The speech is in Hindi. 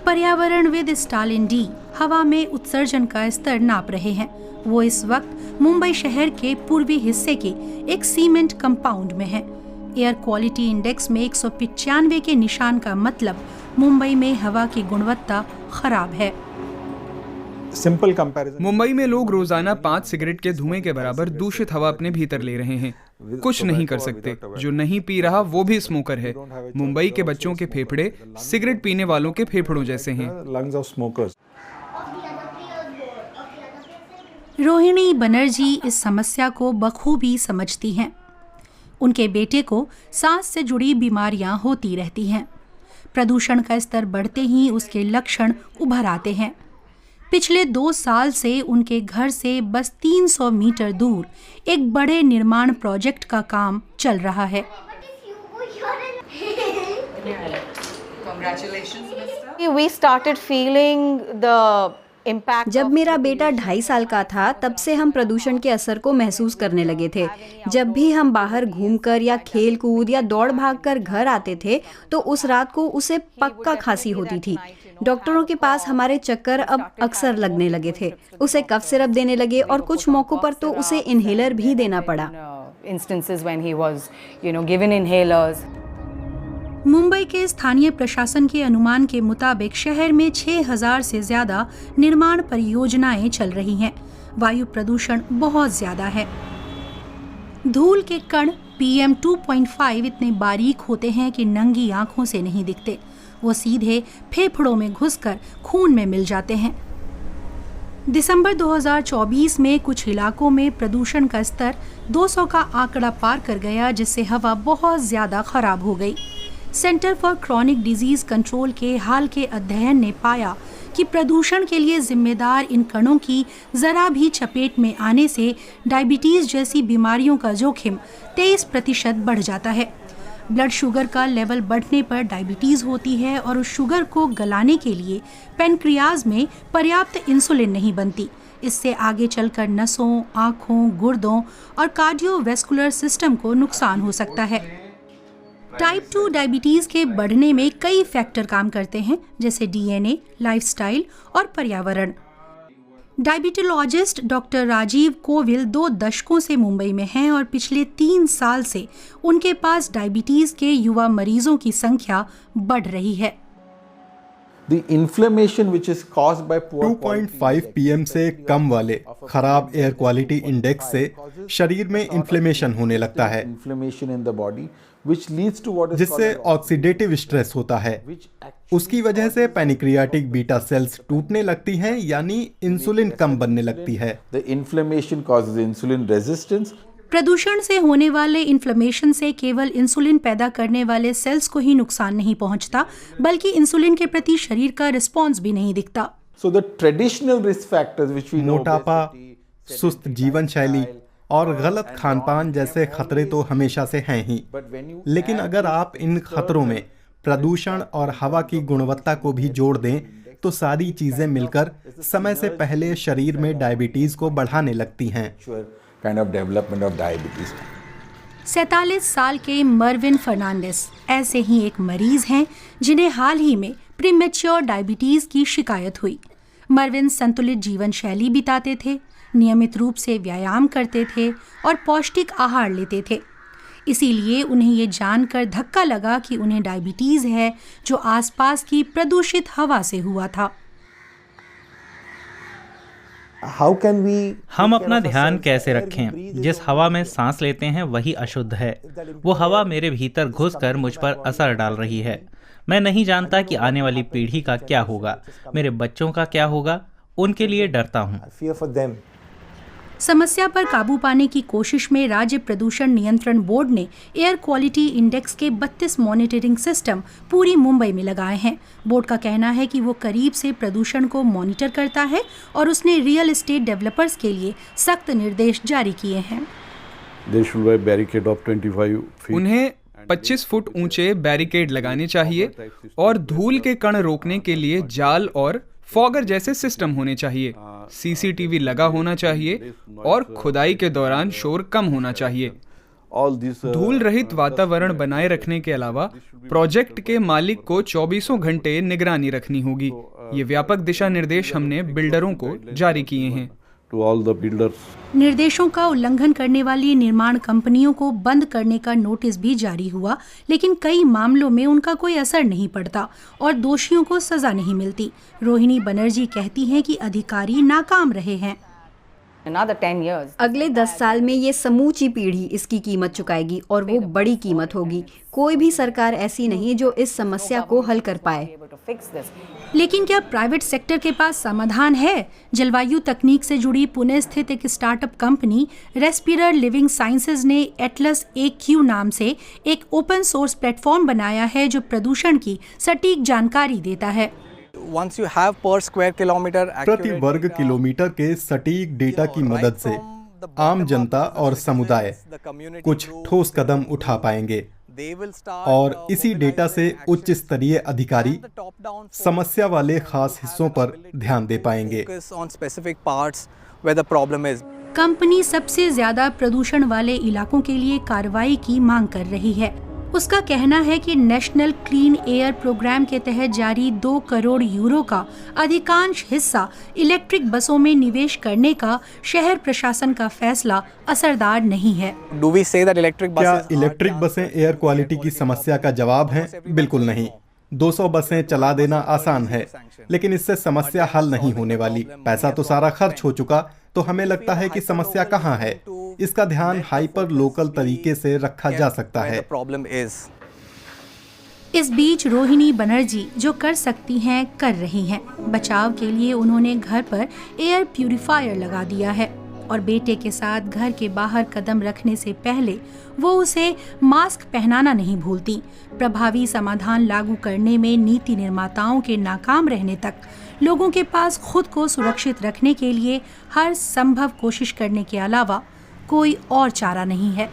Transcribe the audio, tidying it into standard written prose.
पर्यावरणविद स्टालिन डी हवा में उत्सर्जन का स्तर नाप रहे हैं। वो इस वक्त मुंबई शहर के पूर्वी हिस्से के एक सीमेंट कंपाउंड में हैं। एयर क्वालिटी इंडेक्स में 195 के निशान का मतलब मुंबई में हवा की गुणवत्ता खराब है। सिंपल कंपैरिजन, मुंबई में लोग रोजाना 5 सिगरेट के धुएं के बराबर दूषित हवा अपने भीतर ले रहे हैं। कुछ नहीं कर सकते। जो नहीं पी रहा वो भी स्मोकर है। मुंबई के बच्चों के फेफड़े सिगरेट पीने वालों के फेफड़ों जैसे हैं। रोहिणी बनर्जी इस समस्या को बखूबी समझती हैं। उनके बेटे को सांस से जुड़ी बीमारियां होती रहती हैं। प्रदूषण का स्तर बढ़ते ही उसके लक्षण उभर आते हैं। पिछले 2 साल से उनके घर से बस 300 मीटर दूर एक बड़े निर्माण प्रोजेक्ट का काम चल रहा है। We started feeling the impact. जब मेरा बेटा 2.5 साल का था तब से हम प्रदूषण के असर को महसूस करने लगे थे। जब भी हम बाहर घूमकर या खेल कूद या दौड़ भाग कर घर आते थे तो उस रात को उसे पक्का खांसी होती थी। डॉक्टरों के पास हमारे चक्कर अब अक्सर लगने लगे थे। उसे कफ सिरप देने लगे और कुछ मौकों पर तो उसे इनहेलर भी देना पड़ा। मुंबई के स्थानीय प्रशासन के अनुमान के मुताबिक शहर में 6000 से ज्यादा निर्माण परियोजनाएं चल रही हैं। वायु प्रदूषण बहुत ज्यादा है। धूल के कण PM 2.5 इतने बारीक होते हैं कि नंगी आंखों से नहीं दिखते। वो सीधे फेफड़ों में घुसकर खून में मिल जाते हैं। दिसंबर 2024 में कुछ इलाकों में प्रदूषण का स्तर 200 का आंकड़ा पार कर गया, जिससे हवा बहुत ज्यादा खराब हो गई। Centre for chronic disease control के हाल के अध्ययन ने पाया कि प्रदूषण के लिए जिम्मेदार इन कणों की जरा भी चपेट में आने से डायबिटीज जैसी बीमारियों का जोखिम 23% बढ़ जाता है। ब्लड शुगर का लेवल बढ़ने पर डायबिटीज होती है और उस शुगर को गलाने के लिए पैनक्रियाज में पर्याप्त इंसुलिन नहीं बनती। इससे आगे चलकर नसों, आँखों, गुर्दों और कार्डियोवैस्कुलर सिस्टम को नुकसान हो सकता है। टाइप 2 डायबिटीज के बढ़ने में कई फैक्टर काम करते हैं, जैसे DNA, लाइफस्टाइल और पर्यावरण। डायबिटोलॉजिस्ट डॉक्टर राजीव कोविल 2 दशकों से मुंबई में हैं और पिछले 3 साल से उनके पास डायबिटीज के युवा मरीजों की संख्या बढ़ रही है। The inflammation which is caused by poor 2.5 PM से कम वाले खराब एयर क्वालिटी इंडेक्स से शरीर में इन्फ्लेमेशन होने लगता है, जिससे ऑक्सीडेटिव स्ट्रेस होता है। उसकी वजह से पैनक्रियाटिक बीटा सेल्स टूटने लगती हैं, यानी इंसुलिन कम बनने लगती है। The inflammation causes insulin resistance. प्रदूषण से होने वाले इन्फ्लेमेशन से केवल इंसुलिन पैदा करने वाले सेल्स को ही नुकसान नहीं पहुंचता, बल्कि इंसुलिन के प्रति शरीर का रिस्पॉन्स भी नहीं दिखता। So the traditional risk factors which we know, मोटापा, सुस्त जीवन शैली और गलत खानपान जैसे खतरे तो हमेशा से हैं ही, लेकिन अगर आप इन खतरों में प्रदूषण और हवा की गुणवत्ता को भी जोड़ दें तो सारी चीजें मिलकर समय से पहले शरीर में डायबिटीज को बढ़ाने लगती हैं। kind of development of diabetes. 47 साल के मर्विन फर्नांडिस ऐसे ही एक मरीज हैं जिन्हें हाल ही में प्रीमेच्योर डायबिटीज की शिकायत हुई। मर्विन संतुलित जीवन शैली बिताते थे, नियमित रूप से व्यायाम करते थे और पौष्टिक आहार लेते थे। इसीलिए उन्हें ये जानकर धक्का लगा कि उन्हें डायबिटीज है, जो आसपास की प्रदूषित हवा से हुआ था। हम अपना ध्यान कैसे रखें? जिस हवा में सांस लेते हैं वही अशुद्ध है। वो हवा मेरे भीतर घुसकर मुझ पर असर डाल रही है। मैं नहीं जानता कि आने वाली पीढ़ी का क्या होगा, मेरे बच्चों का क्या होगा। उनके लिए डरता हूँ। समस्या पर काबू पाने की कोशिश में राज्य प्रदूषण नियंत्रण बोर्ड ने एयर क्वालिटी इंडेक्स के 32 मॉनिटरिंग सिस्टम पूरी मुंबई में लगाए हैं। बोर्ड का कहना है कि वो करीब से प्रदूषण को मॉनिटर करता है और उसने रियल एस्टेट डेवलपर्स के लिए सख्त निर्देश जारी किए हैं। उन्हें 25 फुट ऊंचे बैरिकेड लगाने चाहिए और धूल के कण रोकने के लिए जाल और फॉगर जैसे सिस्टम होने चाहिए। CCTV लगा होना चाहिए और खुदाई के दौरान शोर कम होना चाहिए। धूल रहित वातावरण बनाए रखने के अलावा प्रोजेक्ट के मालिक को 24 घंटे निगरानी रखनी होगी। ये व्यापक दिशा निर्देश हमने बिल्डरों को जारी किए हैं। निर्देशों का उल्लंघन करने वाली निर्माण कंपनियों को बंद करने का नोटिस भी जारी हुआ, लेकिन कई मामलों में उनका कोई असर नहीं पड़ता और दोषियों को सजा नहीं मिलती। रोहिणी बनर्जी कहती हैं कि अधिकारी नाकाम रहे हैं। अगले 10 साल में ये समूची पीढ़ी इसकी कीमत चुकाएगी और वो बड़ी कीमत होगी। कोई भी सरकार ऐसी नहीं जो इस समस्या को हल कर पाए। लेकिन क्या प्राइवेट सेक्टर के पास समाधान है? जलवायु तकनीक से जुड़ी पुणे स्थित एक स्टार्टअप कंपनी रेस्पिरर लिविंग साइंसेज ने एटलस AQ नाम से एक ओपन सोर्स प्लेटफॉर्म बनाया है जो प्रदूषण की सटीक जानकारी देता है। प्रति वर्ग किलोमीटर के सटीक डेटा की मदद से आम जनता और समुदाय कुछ ठोस कदम उठा पाएंगे और इसी डेटा से उच्च स्तरीय अधिकारी समस्या वाले खास हिस्सों पर ध्यान दे पाएंगे। कंपनी सबसे ज्यादा प्रदूषण वाले इलाकों के लिए कार्रवाई की मांग कर रही है। उसका कहना है कि नेशनल क्लीन एयर प्रोग्राम के तहत जारी 2 करोड़ यूरो का अधिकांश हिस्सा इलेक्ट्रिक बसों में निवेश करने का शहर प्रशासन का फैसला असरदार नहीं है। क्या इलेक्ट्रिक बसें एयर क्वालिटी की समस्या का जवाब हैं? बिल्कुल नहीं। 200 बसें चला देना आसान है, लेकिन इससे समस्या हल नहीं होने वाली। पैसा तो सारा खर्च हो चुका, तो हमें लगता है कि समस्या कहाँ है। इसका ध्यान हाइपर लोकल तरीके से रखा जा सकता है। इस बीच रोहिणी बनर्जी जो कर सकती हैं कर रही हैं। बचाव के लिए उन्होंने घर पर एयर प्यूरिफायर लगा दिया है और बेटे के साथ घर के बाहर कदम रखने से पहले वो उसे मास्क पहनाना नहीं भूलती। प्रभावी समाधान लागू करने में नीति निर्माताओं के नाकाम रहने तक लोगों के पास खुद को सुरक्षित रखने के लिए हर संभव कोशिश करने के अलावा कोई और चारा नहीं है।